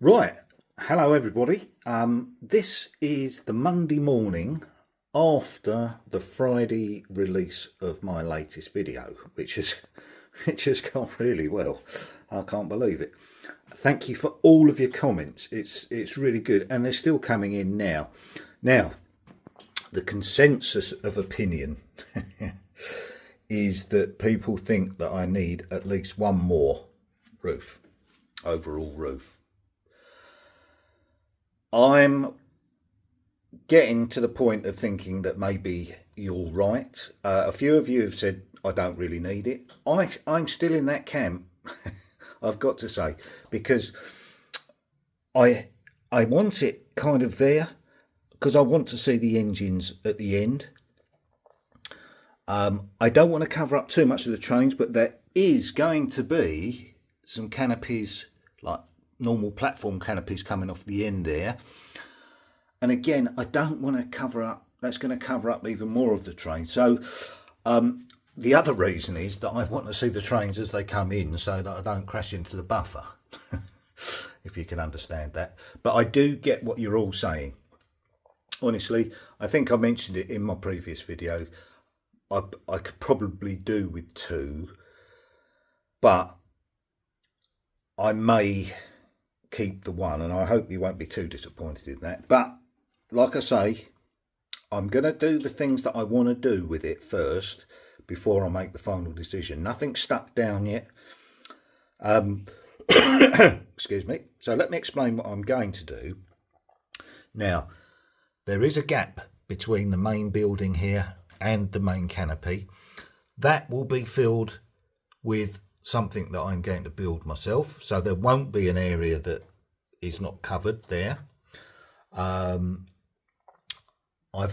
Right, hello everybody. This is the Monday morning after the Friday release of my latest video, which has gone really well. I can't believe it. Thank you for all of your comments. It's really good, and they're still coming in now. Now, the consensus of opinion is that people think that I need at least one more overall roof. I'm getting to the point of thinking that maybe you're right. A few of you have said I don't really need it. I'm still in that camp, I've got to say, because I want it kind of there, because I want to see the engines at the end. I don't want to cover up too much of the trains, but there is going to be some canopies, like normal platform canopies, coming off the end there. And again, I don't want to cover up, that's going to cover up even more of the train. So the other reason is that I want to see the trains as they come in, so that I don't crash into the buffer, if you can understand that. But I do get what you're all saying. Honestly, I think I mentioned it in my previous video. I could probably do with two, but I may keep the one, and I hope you won't be too disappointed in that. But like I say, I'm going to do the things that I want to do with it first before I make the final decision. Nothing's stuck down yet. Excuse me. So let me explain what I'm going to do. Now, there is a gap between the main building here and the main canopy. That will be filled with something that I'm going to build myself, so there won't be an area that is not covered there. I've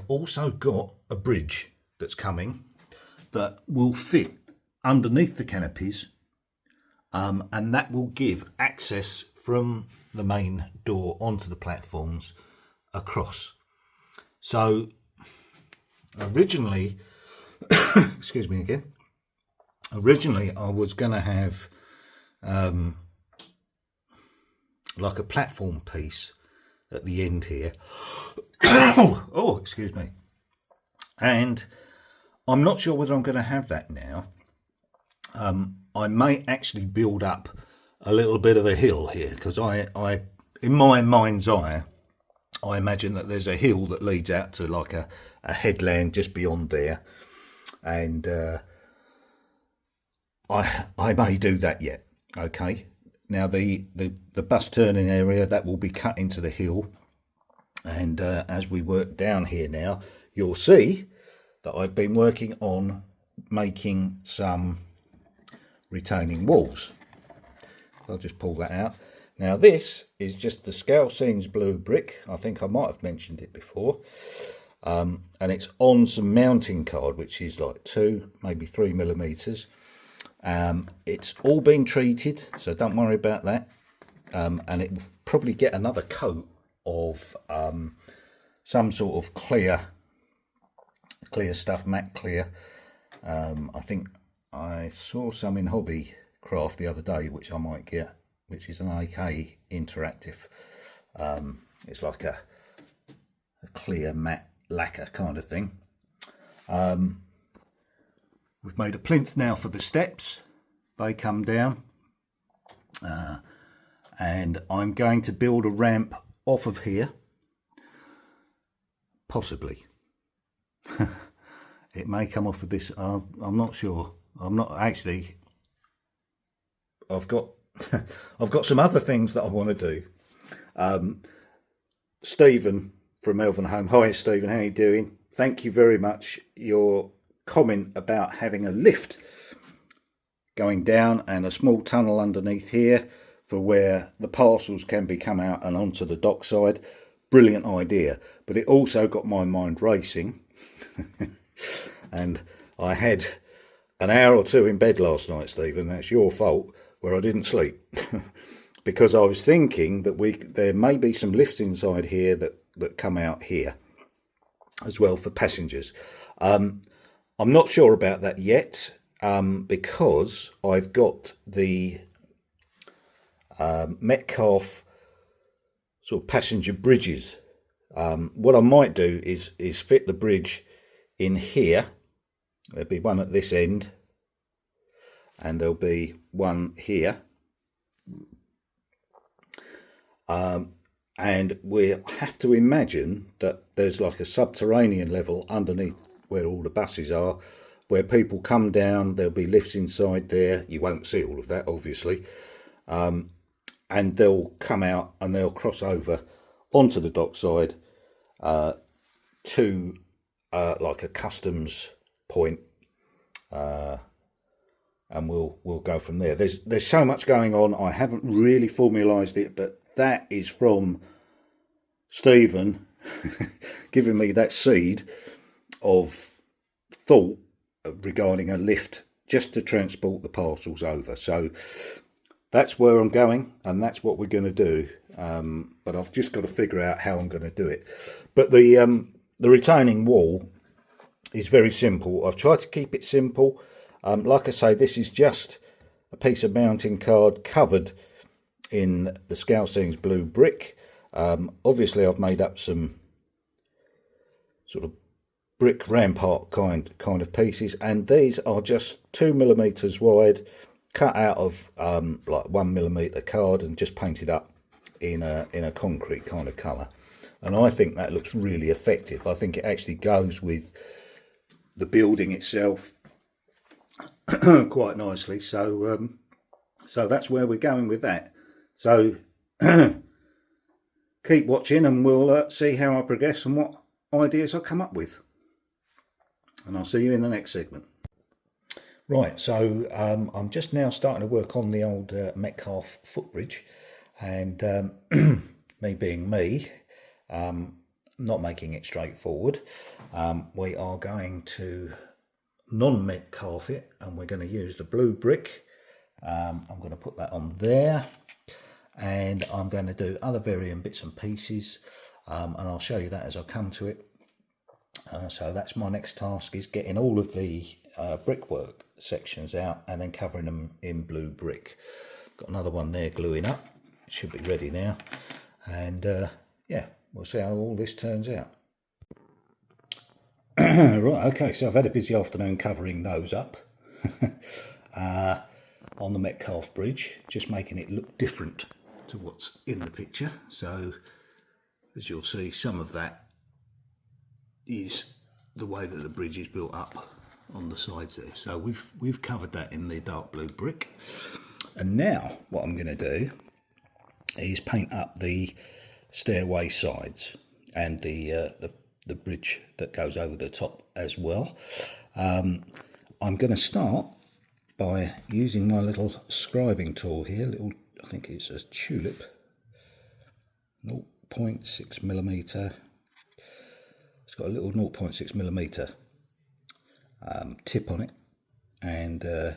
also got a bridge that's coming that will fit underneath the canopies, and that will give access from the main door onto the platforms across. So originally, excuse me again, originally I was going to have like a platform piece at the end here. Oh, excuse me. And I'm not sure whether I'm going to have that now. I may actually build up a little bit of a hill here, because I in my mind's eye, I imagine that there's a hill that leads out to like a headland just beyond there, and I may do that yet. Okay, now the bus turning area, that will be cut into the hill, and as we work down here now, you'll see that I've been working on making some retaining walls. I'll just pull that out. Now this is just the Scale Scenes blue brick. I think I might have mentioned it before. And it's on some mounting card, which is like 2, maybe 3 millimeters. It's all been treated, so don't worry about that. And it will probably get another coat of some sort of clear stuff, matte clear. I think I saw some in Hobbycraft the other day, which I might get, which is an AK Interactive. It's like a clear matte lacquer kind of thing. We've made a plinth now for the steps. They come down, and I'm going to build a ramp off of here, possibly. It may come off of this, I'm not sure. I'm not actually. I've got I've got some other things that I want to do. Stephen from Melbourne Home. Hi Stephen, how are you doing? Thank you very much. Your comment about having a lift going down and a small tunnel underneath here for where the parcels can be come out and onto the dockside. Brilliant idea, but it also got my mind racing. And I had an hour or two in bed last night, Stephen. That's your fault, where I didn't sleep. Because I was thinking that there may be some lifts inside here that come out here as well for passengers. I'm not sure about that yet, because I've got the Metcalfe sort of passenger bridges. What I might do is fit the bridge in here. There'll be one at this end and there'll be one here. And we'll have to imagine that there's like a subterranean level underneath where all the buses are, where people come down. There'll be lifts inside there. You won't see all of that, obviously. And they'll come out and they'll cross over onto the dockside to like a customs point, and we'll go from there. There's so much going on. I haven't really formalised it, but that is from Stephen giving me that seed of thought regarding a lift just to transport the parcels over. So that's where I'm going, and that's what we're going to do. But I've just got to figure out how I'm going to do it. But the retaining wall is very simple. I've tried to keep it simple. Like I say, this is just a piece of mounting card covered in the Scalesing's blue brick. Obviously I've made up some sort of brick rampart kind of pieces, and these are just 2mm wide, cut out of like 1mm card and just painted up in a concrete kind of colour. And I think that looks really effective. I think it actually goes with the building itself quite nicely. So so that's where we're going with that. So keep watching and we'll see how I progress and what ideas I come up with. And I'll see you in the next segment. Right, so I'm just now starting to work on the old Metcalfe Footbridge, and me being me, not making it straightforward. We are going to non-Metcalfe it, and we're going to use the blue brick. I'm going to put that on there, and I'm going to do other varying bits and pieces, and I'll show you that as I come to it. So that's my next task, is getting all of the brickwork sections out and then covering them in blue brick. Got another one there gluing up. It should be ready now, and yeah, we'll see how all this turns out. Right, okay, so I've had a busy afternoon covering those up on the Metcalfe Bridge, just making it look different to what's in the picture. So as you'll see, some of that is the way that the bridge is built up on the sides there. So we've covered that in the dark blue brick, and now what I'm going to do is paint up the stairway sides and the bridge that goes over the top as well. I'm going to start by using my little scribing tool here, I think it's a tulip, 0.6mm. It's got a little 0.6mm tip on it, and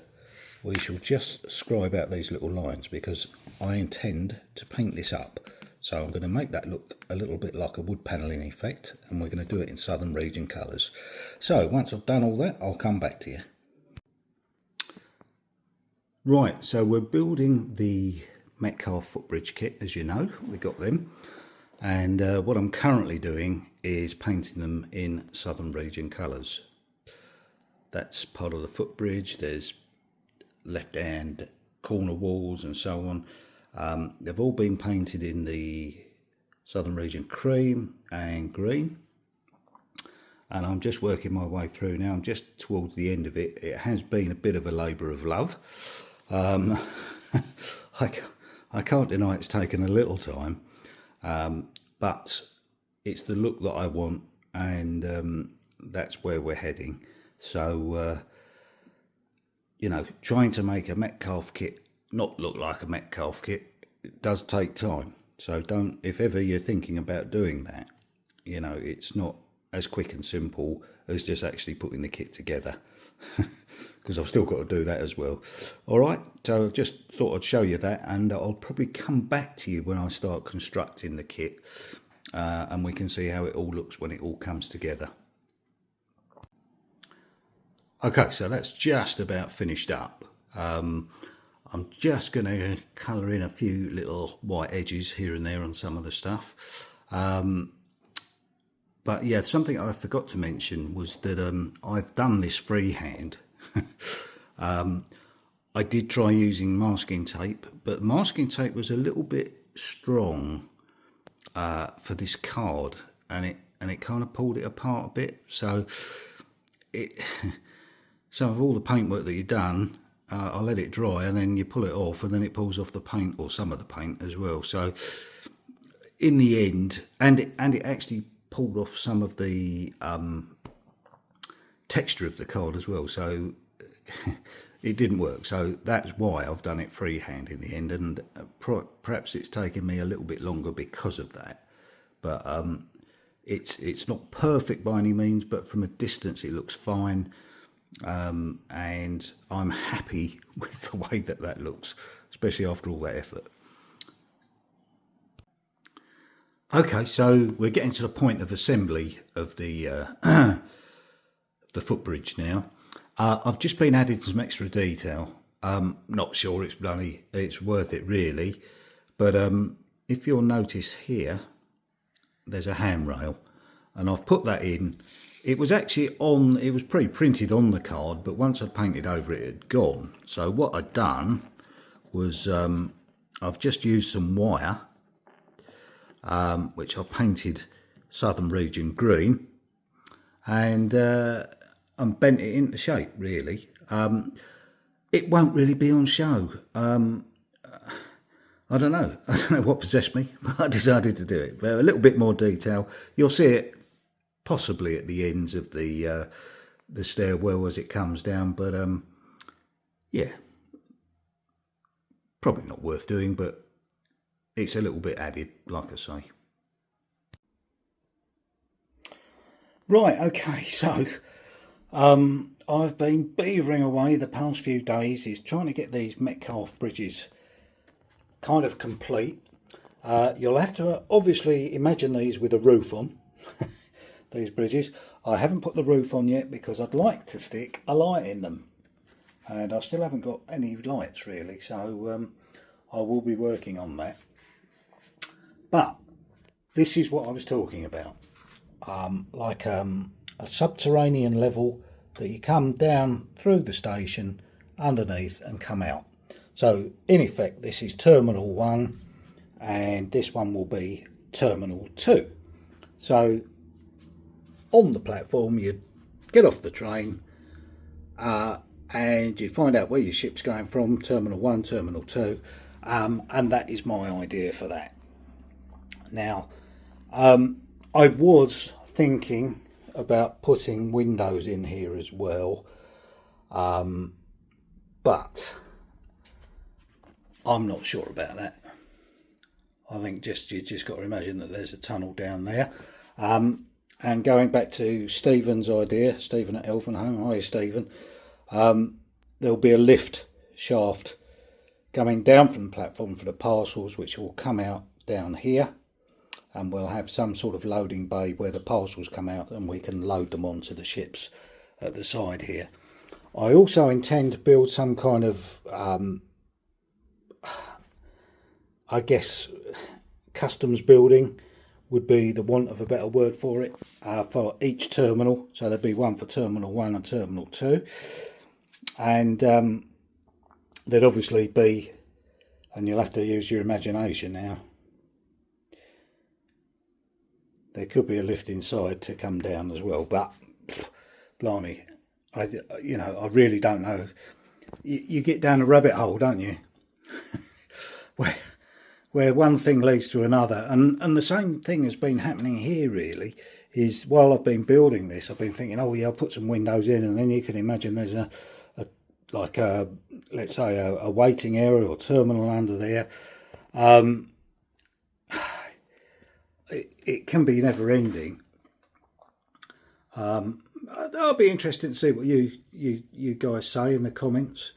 we shall just scribe out these little lines because I intend to paint this up. So I'm going to make that look a little bit like a wood panelling effect, and we're going to do it in Southern Region colours. So once I've done all that, I'll come back to you. Right, so we're building the Metcalfe Footbridge kit, as you know, we got them. And what I'm currently doing is painting them in Southern Region colours. That's part of the footbridge. There's left hand corner walls and so on. They've all been painted in the Southern Region cream and green, and I'm just working my way through now. I'm just towards the end of it. It has been a bit of a labour of love. I can't deny it's taken a little time, but it's the look that I want, and that's where we're heading. So you know, trying to make a Metcalfe kit not look like a Metcalfe kit, it does take time. So don't, if ever you're thinking about doing that, you know, it's not as quick and simple as just actually putting the kit together, because I've still got to do that as well. All right, so just thought I'd show you that, and I'll probably come back to you when I start constructing the kit, and we can see how it all looks when it all comes together. Okay, so that's just about finished up. I'm just going to colour in a few little white edges here and there on some of the stuff. But yeah, something I forgot to mention was that I've done this freehand. I did try using masking tape, but masking tape was a little bit strong for this card, and it kind of pulled it apart a bit. So some of all the paintwork that you've done, I let it dry, and then you pull it off, and then it pulls off the paint, or some of the paint as well. So in the end, and it actually pulled off some of the texture of the card as well. So it didn't work. So that's why I've done it freehand in the end, and perhaps it's taken me a little bit longer because of that. But it's not perfect by any means, but from a distance it looks fine. And I'm happy with the way that looks, especially after all that effort. Okay, so we're getting to the point of assembly of the the footbridge now. I've just been adding some extra detail. Not sure it's worth it really, but if you'll notice here, there's a handrail, and I've put that in. It was actually on, it was pre-printed on the card, but once I painted over it, it had gone. So what I'd done was I've just used some wire, which I painted Southern Region green, and bent it into shape really. It won't really be on show. I don't know what possessed me, but I decided to do it. But a little bit more detail. You'll see it possibly at the ends of the stairwell as it comes down, but yeah, probably not worth doing, but it's a little bit added, like I say. Right, okay, so I've been beavering away the past few days is trying to get these Metcalfe bridges kind of complete. You'll have to obviously imagine these with a roof on, these bridges. I haven't put the roof on yet because I'd like to stick a light in them, and I still haven't got any lights really, so I will be working on that. But this is what I was talking about, like a subterranean level that you come down through the station underneath and come out. So in effect this is terminal 1 and this one will be terminal 2. So on the platform you get off the train and you find out where your ship's going from, terminal 1, terminal 2, and that is my idea for that. Now I was thinking about putting windows in here as well, but I'm not sure about that. I think you just got to imagine that there's a tunnel down there. And going back to Stephen's idea, Stephen at Elvenhome, hi Stephen, there'll be a lift shaft coming down from the platform for the parcels, which will come out down here, and we'll have some sort of loading bay where the parcels come out and we can load them onto the ships at the side here. I also intend to build some kind of I guess customs building would be the want of a better word for it, for each terminal. So there'd be one for terminal 1 and terminal 2, and there'd obviously be, and you'll have to use your imagination now, there could be a lift inside to come down as well, but blimey, I really don't know. You get down a rabbit hole, don't you? where one thing leads to another, and the same thing has been happening here really. Is while I've been building this, I've been thinking, oh yeah, I'll put some windows in, and then you can imagine there's let's say a waiting area or terminal under there. It can be never ending. I'll be interested to see what you guys say in the comments.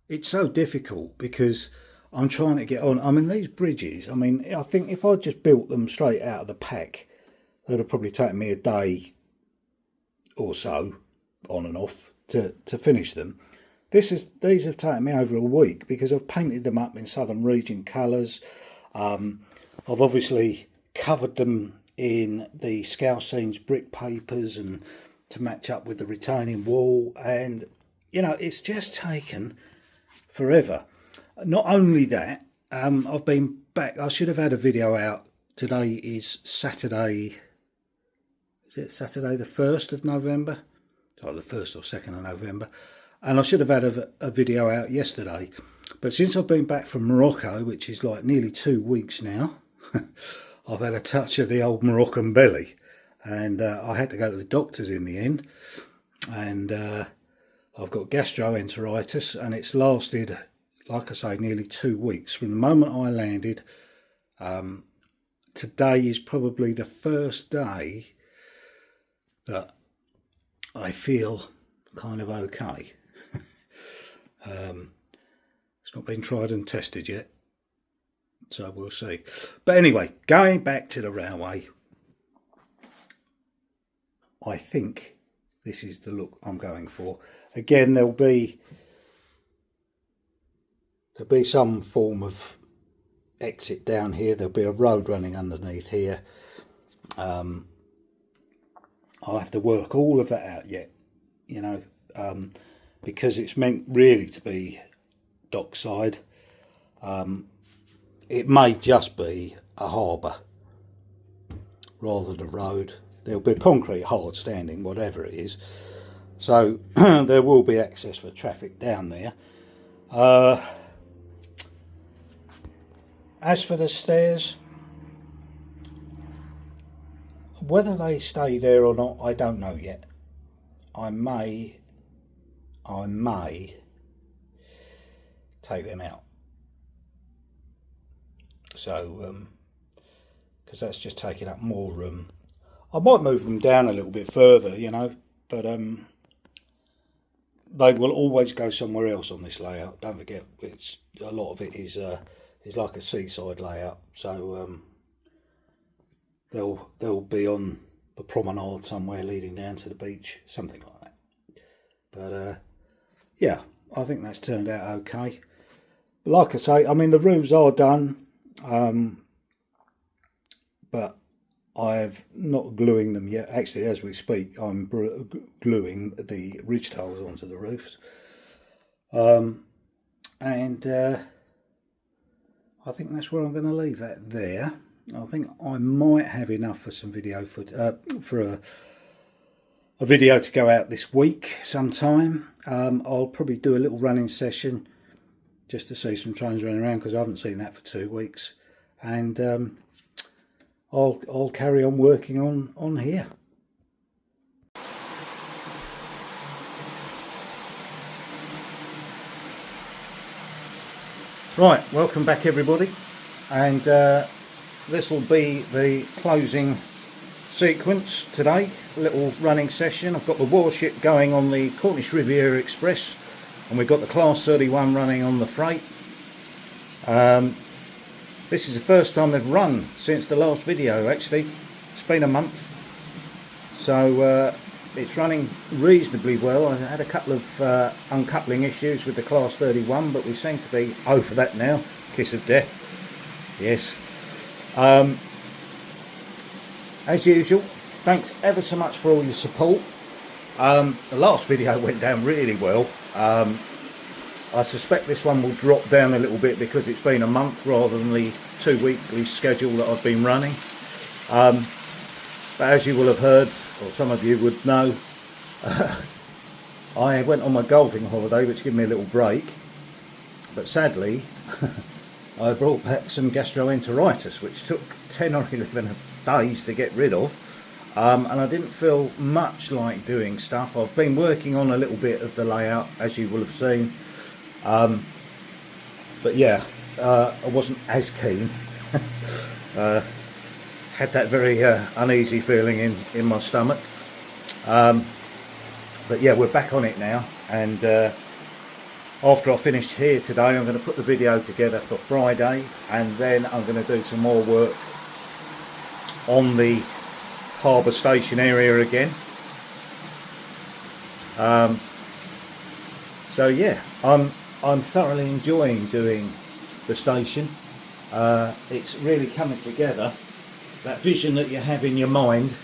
It's so difficult because I'm trying to get on. I mean, these bridges, I think if I just built them straight out of the pack, that would probably take me a day or so. on and off to finish them. These have taken me over a week because I've painted them up in Southern Region colours. I've obviously covered them in the Scousines brick papers and to match up with the retaining wall, and you know, it's just taken forever. Not only that, I've been back. I should have had a video out. Today is Saturday. Is it Saturday the 1st of November? Oh, the 1st or 2nd of November. And I should have had a video out yesterday. But since I've been back from Morocco, which is like nearly 2 weeks now, I've had a touch of the old Moroccan belly. And I had to go to the doctors in the end. And I've got gastroenteritis, and it's lasted, like I say, nearly 2 weeks. From the moment I landed, today is probably the first day that I feel kind of okay. It's not been tried and tested yet, so we'll see. But anyway, going back to the railway, I think this is the look I'm going for. Again, there'll be some form of exit down here. There'll be a road running underneath here. I'll have to work all of that out yet, you know, because it's meant really to be dockside. It may just be a harbour rather than a road. There'll be concrete hard standing, whatever it is. So there will be access for traffic down there. As for the stairs, whether they stay there or not, I don't know yet. I may take them out. So, because that's just taking up more room. I might move them down a little bit further, you know, but they will always go somewhere else on this layout. Don't forget, it's a lot of it is like a seaside layout, so they'll be on the promenade somewhere leading down to the beach, something like that. But yeah, I think that's turned out okay. But like I say, I mean, the roofs are done, but I've not gluing them yet. Actually, as we speak, I'm gluing the ridge tiles onto the roofs, and I think that's where I'm going to leave that there. I think I might have enough for some video for a video to go out this week sometime. I'll probably do a little running session just to see some trains running around, because I haven't seen that for 2 weeks, and I'll carry on working on here. Right, welcome back everybody, and this will be the closing sequence today. A little running session. I've got the warship going on the Cornish Riviera Express, and we've got the Class 31 running on the freight. This is the first time they've run since the last video. Actually, it's been a month, so it's running reasonably well. I had a couple of uncoupling issues with the Class 31, but we seem to be over that now. Kiss of death, yes. As usual, thanks ever so much for all your support. The last video went down really well. I suspect this one will drop down a little bit because it's been a month rather than the 2 weekly schedule that I've been running. But as you will have heard, or some of you would know, I went on my golfing holiday, which gave me a little break. But sadly, I brought back some gastroenteritis, which took 10 or 11 days to get rid of. And I didn't feel much like doing stuff. I've been working on a little bit of the layout, as you will have seen. But yeah, I wasn't as keen. Had that very uneasy feeling in my stomach. But yeah, we're back on it now, and after I finish here today, I'm going to put the video together for Friday, and then I'm going to do some more work on the harbour station area again. So yeah, I'm thoroughly enjoying doing the station. It's really coming together. That vision that you have in your mind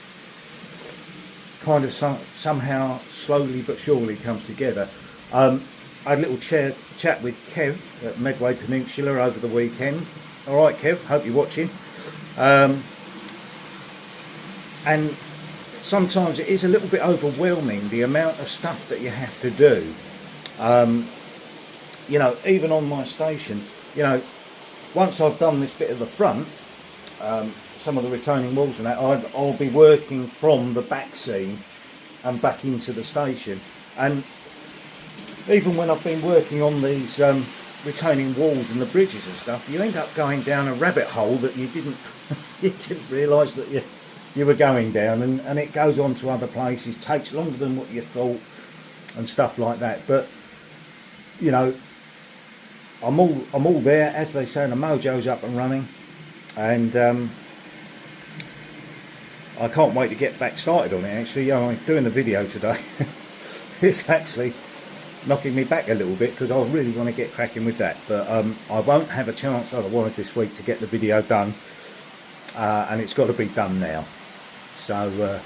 kind of somehow slowly but surely comes together. I had a little chat with Kev at Medway Peninsula over the weekend. Alright Kev, hope you're watching. And sometimes it is a little bit overwhelming, the amount of stuff that you have to do. You know, even on my station, you know, once I've done this bit of the front, some of the retaining walls and that, I'll be working from the back seam and back into the station. And even when I've been working on these retaining walls and the bridges and stuff, you end up going down a rabbit hole that you didn't you didn't realise that you were going down, and it goes on to other places, takes longer than what you thought and stuff like that. But you know, I'm all there, as they say, the mojo's up and running, and I can't wait to get back started on it. Actually, you know, doing the video today it's actually knocking me back a little bit, because I really want to get cracking with that. But I won't have a chance otherwise this week to get the video done, and it's got to be done now. So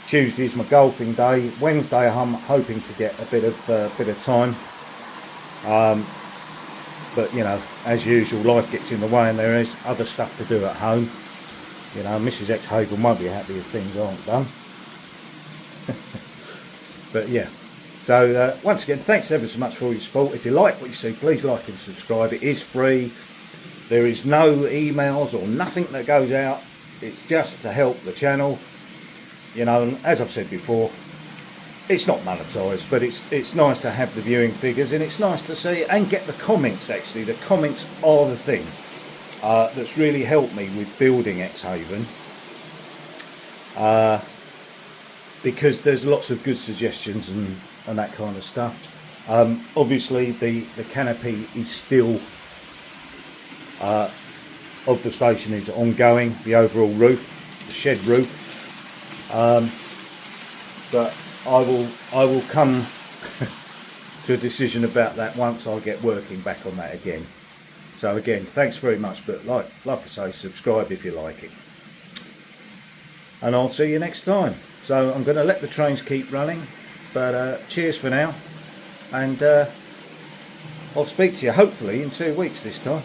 Tuesday's my golfing day. Wednesday I'm hoping to get a bit of time. But you know, as usual, life gets in the way, and there is other stuff to do at home. You know, Mrs. Exehaven won't be happy if things aren't done. But yeah, so once again, thanks ever so much for all your support. If you like what you see, please like and subscribe. It is free. There is no emails or nothing that goes out. It's just to help the channel. You know, and as I've said before, it's not monetised, but it's nice to have the viewing figures, and it's nice to see and get the comments. Actually, the comments are the thing that's really helped me with building Exehaven, because there's lots of good suggestions and that kind of stuff. Obviously the canopy is still of the station is ongoing, the overall roof, the shed roof, but I will come to a decision about that once I get working back on that again. So again, thanks very much, but like I say, subscribe if you like it, and I'll see you next time. So I'm going to let the trains keep running, but cheers for now, and I'll speak to you hopefully in 2 weeks this time.